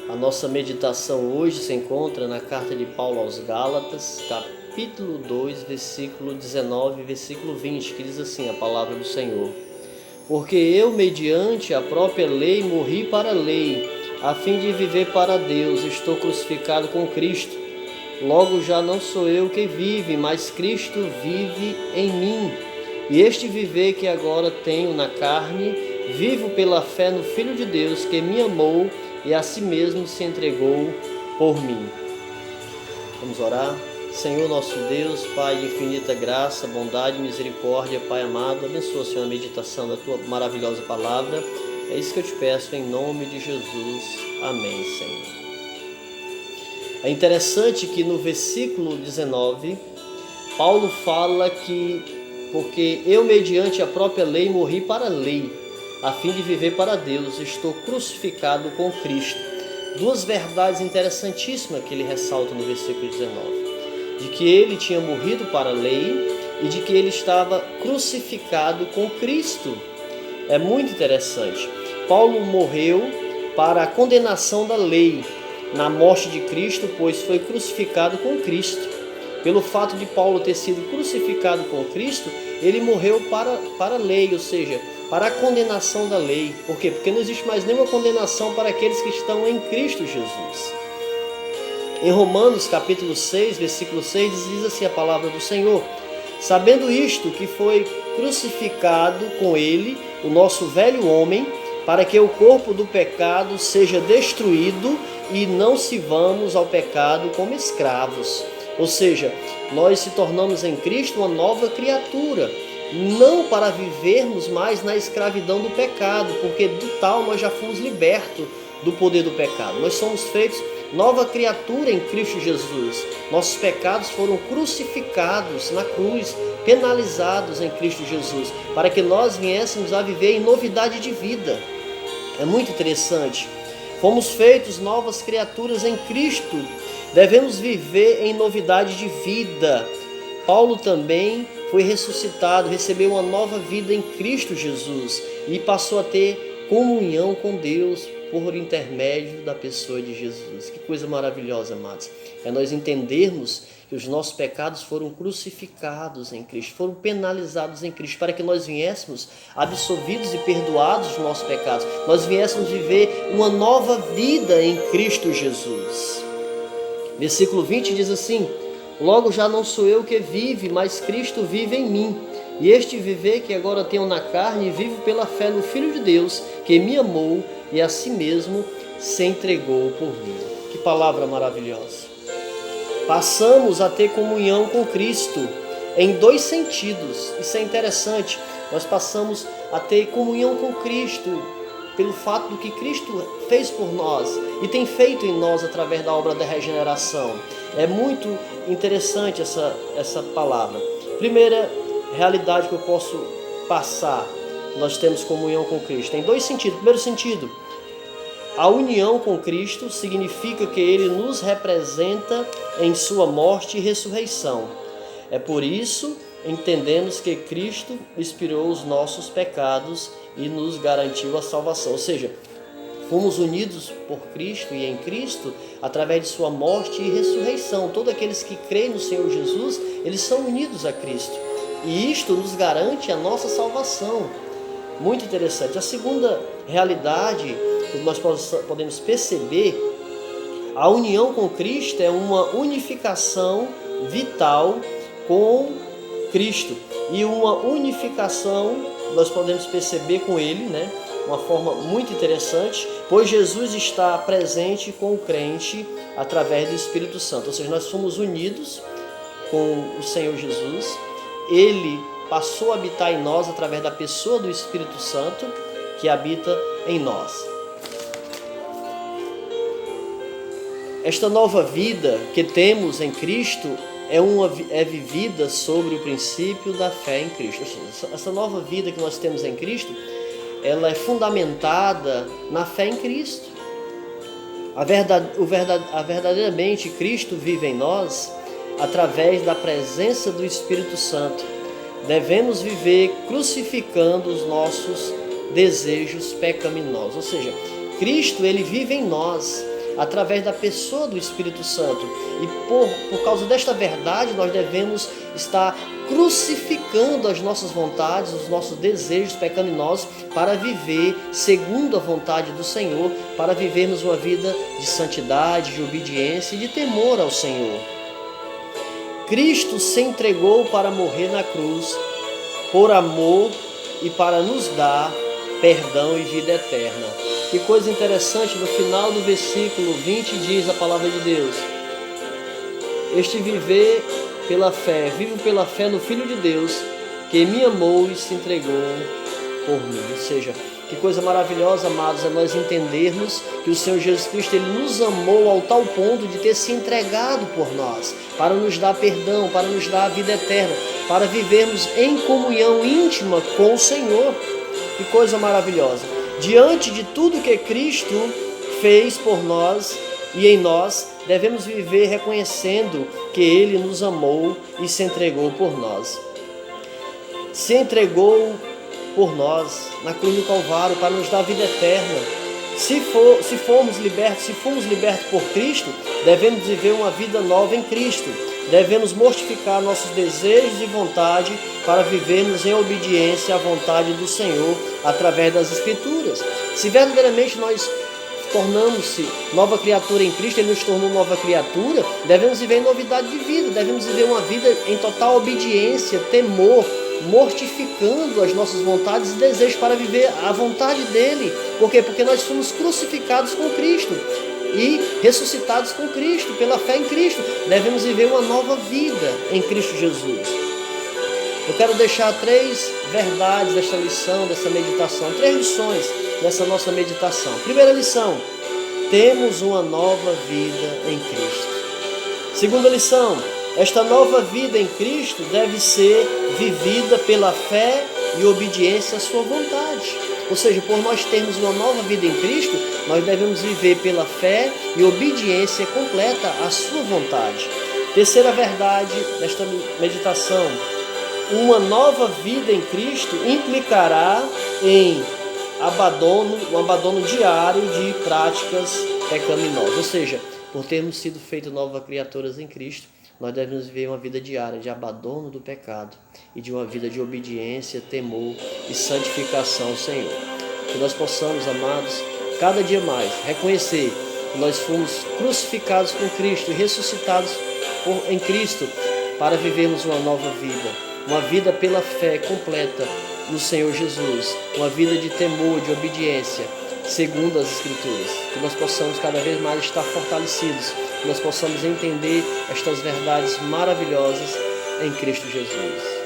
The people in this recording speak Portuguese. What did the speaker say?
A nossa meditação hoje se encontra na carta de Paulo aos Gálatas, capítulo 2, versículo 19 e versículo 20, que diz assim a palavra do Senhor: Porque eu, mediante a própria lei, morri para a lei, a fim de viver para Deus. Estou crucificado com Cristo. Logo já não sou eu que vive, mas Cristo vive em mim. E este viver que agora tenho na carne, vivo pela fé no Filho de Deus, que me amou e a si mesmo se entregou por mim. Vamos orar. Senhor nosso Deus, Pai de infinita graça, bondade e misericórdia, Pai amado, abençoa, Senhor, a meditação da Tua maravilhosa palavra. É isso que eu te peço em nome de Jesus. Amém, Senhor. É interessante que no versículo 19, Paulo fala que, porque eu, mediante a própria lei, morri para a lei, a fim de viver para Deus, estou crucificado com Cristo. Duas verdades interessantíssimas que ele ressalta no versículo 19. De que ele tinha morrido para a lei e de que ele estava crucificado com Cristo. É muito interessante. Paulo morreu para a condenação da lei na morte de Cristo, pois foi crucificado com Cristo. Pelo fato de Paulo ter sido crucificado com Cristo, ele morreu para a lei, ou seja, para a condenação da lei. Por quê? Porque não existe mais nenhuma condenação para aqueles que estão em Cristo Jesus. Em Romanos capítulo 6, versículo 6, diz assim a palavra do Senhor: Sabendo isto, que foi crucificado com ele o nosso velho homem, para que o corpo do pecado seja destruído e não sirvamos ao pecado como escravos. Ou seja, nós se tornamos em Cristo uma nova criatura, não para vivermos mais na escravidão do pecado, porque do tal nós já fomos libertos do poder do pecado. Nós somos feitos nova criatura em Cristo Jesus. Nossos pecados foram crucificados na cruz, penalizados em Cristo Jesus, para que nós viéssemos a viver em novidade de vida. É muito interessante. Fomos feitos novas criaturas em Cristo. Devemos viver em novidade de vida. Paulo também foi ressuscitado, recebeu uma nova vida em Cristo Jesus e passou a ter comunhão com Deus por intermédio da pessoa de Jesus. Que coisa maravilhosa, amados. É nós entendermos que os nossos pecados foram crucificados em Cristo, foram penalizados em Cristo, para que nós viéssemos absolvidos e perdoados dos nossos pecados. Nós viéssemos viver uma nova vida em Cristo Jesus. Versículo 20 diz assim: Logo já não sou eu que vive, mas Cristo vive em mim. E este viver que agora tenho na carne, vivo pela fé no Filho de Deus, que me amou e a si mesmo se entregou por mim. Que palavra maravilhosa. Passamos a ter comunhão com Cristo em dois sentidos. Isso é interessante. Nós passamos a ter comunhão com Cristo pelo fato do que Cristo fez por nós e tem feito em nós através da obra da regeneração. É muito interessante essa palavra. Primeira realidade que eu posso passar: nós temos comunhão com Cristo. Tem dois sentidos. Primeiro sentido, a união com Cristo significa que Ele nos representa em sua morte e ressurreição. É por isso entendemos que Cristo expirou os nossos pecados e nos garantiu a salvação. Ou seja, fomos unidos por Cristo e em Cristo através de sua morte e ressurreição. Todos aqueles que creem no Senhor Jesus, eles são unidos a Cristo. E isto nos garante a nossa salvação. Muito interessante. A segunda realidade que nós podemos perceber, a união com Cristo é uma unificação vital com Cristo. E uma unificação nós podemos perceber com Ele, uma forma muito interessante, pois Jesus está presente com o crente através do Espírito Santo. Ou seja, nós somos unidos com o Senhor Jesus. Ele passou a habitar em nós através da pessoa do Espírito Santo que habita em nós. Esta nova vida que temos em Cristo é vivida sobre o princípio da fé em Cristo. Essa nova vida que nós temos em Cristo, ela é fundamentada na fé em Cristo. Verdadeiramente Cristo vive em nós através da presença do Espírito Santo. Devemos viver crucificando os nossos desejos pecaminosos. Ou seja, Cristo, ele vive em nós. através da pessoa do Espírito Santo. E por causa desta verdade, nós devemos estar crucificando as nossas vontades, os nossos desejos pecaminosos, para viver segundo a vontade do Senhor, para vivermos uma vida de santidade, de obediência e de temor ao Senhor. Cristo se entregou para morrer na cruz, por amor e para nos dar perdão e vida eterna. Que coisa interessante, no final do versículo 20 diz a palavra de Deus: este viver pela fé, vivo pela fé no Filho de Deus, que me amou e se entregou por mim. Ou seja, que coisa maravilhosa, amados, é nós entendermos que o Senhor Jesus Cristo, Ele nos amou ao tal ponto de ter se entregado por nós, para nos dar perdão, para nos dar a vida eterna, para vivermos em comunhão íntima com o Senhor. Que coisa maravilhosa! Diante de tudo que Cristo fez por nós e em nós, devemos viver reconhecendo que Ele nos amou e se entregou por nós. Se entregou por nós na cruz do Calvário para nos dar a vida eterna. Se formos libertos por Cristo, devemos viver uma vida nova em Cristo. Devemos mortificar nossos desejos e vontade para vivermos em obediência à vontade do Senhor através das Escrituras. Se verdadeiramente nós tornamos-se nova criatura em Cristo, Ele nos tornou nova criatura, devemos viver em novidade de vida, devemos viver uma vida em total obediência, temor, mortificando as nossas vontades e desejos para viver a vontade dEle. Por quê? Porque nós fomos crucificados com Cristo e ressuscitados com Cristo, pela fé em Cristo. Devemos viver uma nova vida em Cristo Jesus. Eu quero deixar 3 verdades desta lição, dessa meditação, 3 lições nessa nossa meditação. Primeira lição: temos uma nova vida em Cristo. Segunda lição: esta nova vida em Cristo deve ser vivida pela fé e obediência à sua vontade. Ou seja, por nós termos uma nova vida em Cristo, nós devemos viver pela fé e obediência completa à sua vontade. Terceira verdade desta meditação: uma nova vida em Cristo implicará em um abandono diário de práticas pecaminosas. Ou seja, por termos sido feitos novas criaturas em Cristo, nós devemos viver uma vida diária de abandono do pecado e de uma vida de obediência, temor e santificação ao Senhor. Que nós possamos, amados, cada dia mais reconhecer que nós fomos crucificados com Cristo e ressuscitados em Cristo para vivermos uma nova vida, uma vida pela fé completa no Senhor Jesus, uma vida de temor, de obediência, segundo as Escrituras. Que nós possamos cada vez mais estar fortalecidos, que nós possamos entender estas verdades maravilhosas em Cristo Jesus.